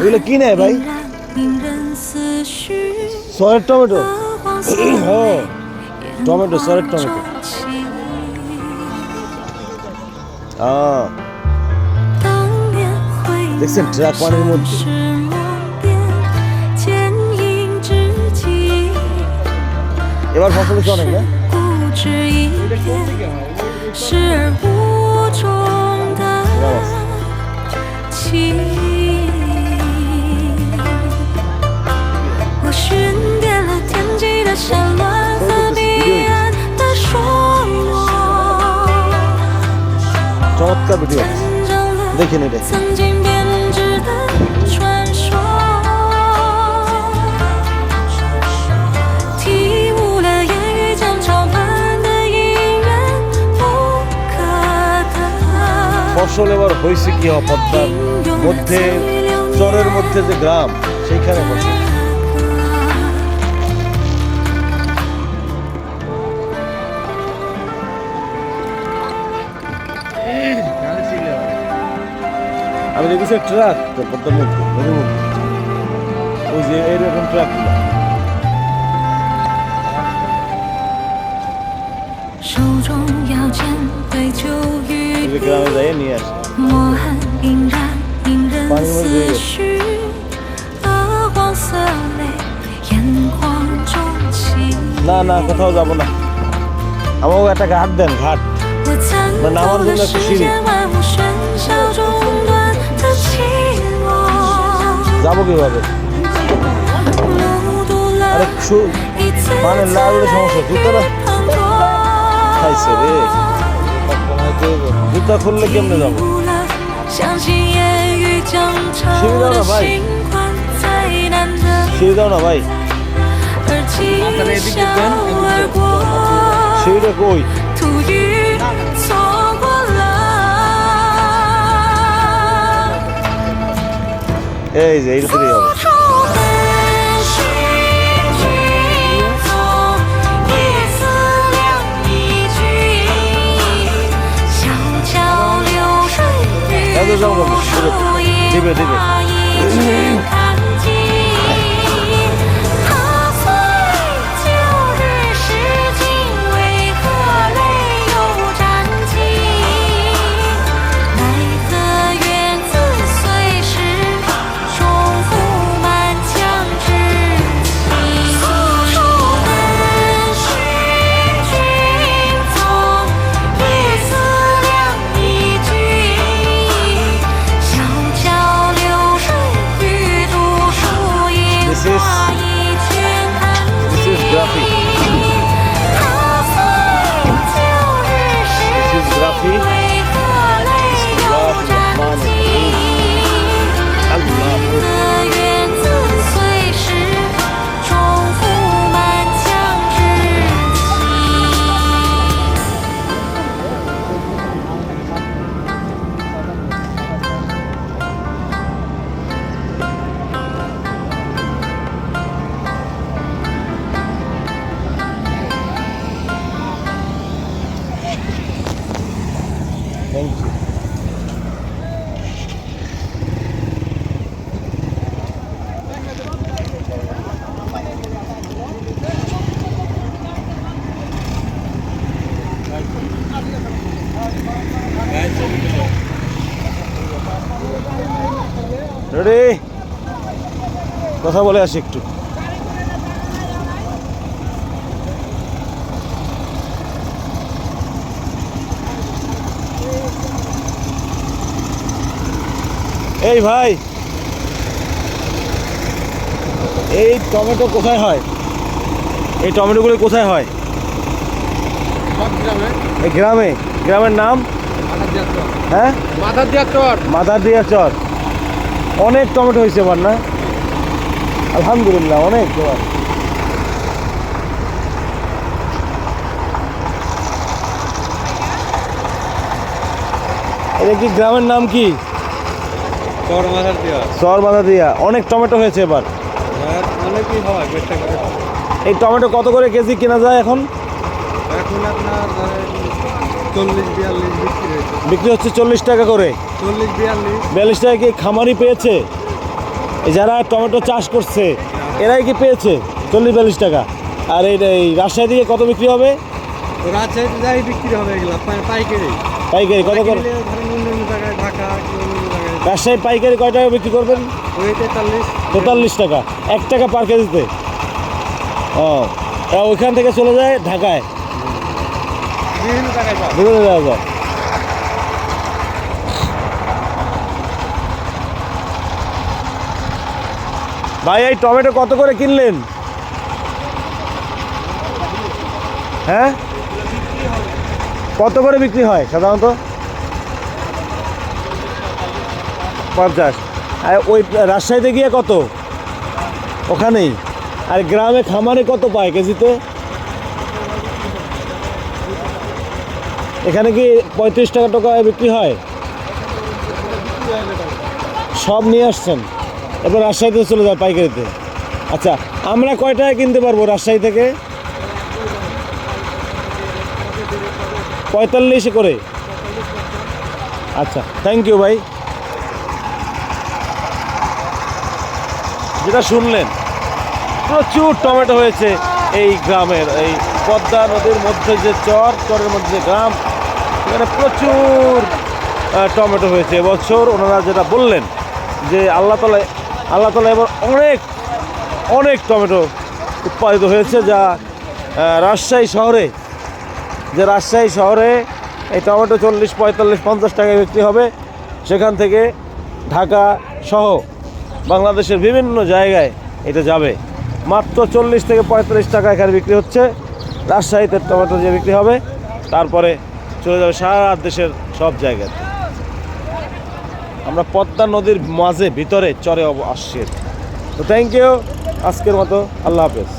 এগুলো কি নেয় ভাই? সরের টমেটো। হ্যাঁ, টমেটো, সরের টমেটো। দেখছেন ট্রাক পানির মধ্যে। এবার ফসল হচ্ছে অনেক না? চমৎকার ভিডিও, দেখেন এটা। ফসল এবার হয়েছে কি পদ্মার মধ্যে, চরের মধ্যে যে গ্রাম, সেইখানে ফসল। আমি দেখেছি ট্রাক পদ্মার মধ্যে, নদীর মধ্যে, ওই যে এরকম ট্রাক গ্রামে যাই নিয়ে আসে পানির মধ্যে। না না, কোথাও যাবো না। আমাকে একটা ঘাট দেন, ঘাট নামার জন্য একটা সিঁড়ি। যাবো কিভাবে? আরে মানে লাগলে সমস্যা, জুতাটা খাইছে রে। জুতা খুললে কেমনে যাবো? সিঁড়ি দাও না ভাই, সিঁড়ি দাও না ভাই। সিঁড়িটা কই? এই যে এইটা হবে। দিবে দিবে। Thank you. Ready? কথা বলে আসি একটু। এই ভাই, এই টমেটো কোথায় হয়? এই টমেটোগুলো কোথায় হয়? এই গ্রামে। গ্রামের নাম? হ্যাঁ, মাদারদিয়া চর। অনেক টমেটো হয়েছে এবার না? আলহামদুলিল্লাহ, অনেক। এটা কি গ্রামের নাম কি? চর মাদারদিয়া। অনেক টমেটো হয়েছে এবার। এই টমেটো কত করে কেজি কেনা যায় এখন? আপনার বিক্রি হচ্ছে 40 টাকা করে। 42 টাকা কি খামারি পেয়েছে? এই যারা টমেটো চাষ করছে এরাই কি পেয়েছে 40-42 টাকা? আর এই রাজশাহী দিকে কত বিক্রি হবে? রাজশাহী বিক্রি হবে এগুলো পাইকারি। পাইকারি কত করে? রাজশাহী পাইকারি কয় টাকা বিক্রি করবেন? 43 টাকা, 1 টাকা পার কেজিতে। ও, ওইখান থেকে চলে যায় ঢাকায়, বিভিন্ন জায়গায়। ভাই এই টমেটো কত করে কিনলেন? হ্যাঁ, কত করে বিক্রি হয় সাধারণত? 50। আর ওই রাজশাহীতে গিয়ে কত? ওখানেই। আর গ্রামে খামারে কত পায় কেজিতে? এখানে কি 35 টাকা বিক্রি হয়? সব নিয়ে আসছেন, এবার রাজশাহীতে চলে যায় পাইকারিতে। আচ্ছা, আমরা কয় টাকায় কিনতে পারবো রাজশাহী থেকে? 45 করে। আচ্ছা, থ্যাংক ইউ ভাই। যেটা শুনলেন, প্রচুর টমেটো হয়েছে এই গ্রামের, এই পদ্মা নদীর মধ্যে যে চরের মধ্যে গ্রাম, এখানে প্রচুর টমেটো হয়েছে এবছর। ওনারা যেটা বললেন যে আল্লাহ তাআলা এবার অনেক টমেটো উৎপাদিত হয়েছে, যা রাজশাহী শহরে এই টমেটো 40, 45, 50 টাকায় বিক্রি হবে। সেখান থেকে ঢাকা সহ বাংলাদেশের বিভিন্ন জায়গায় এটা যাবে। মাত্র 40 থেকে 45 টাকা এখানে বিক্রি হচ্ছে। রাজশাহীতে টমেটো যে বিক্রি হবে, তারপরে চলে যাবে সারা দেশের সব জায়গায়। আমরা পদ্মা নদীর মাঝে ভিতরে চরে আসছি। তো থ্যাংক ইউ, আজকের মতো আল্লাহ হাফেজ।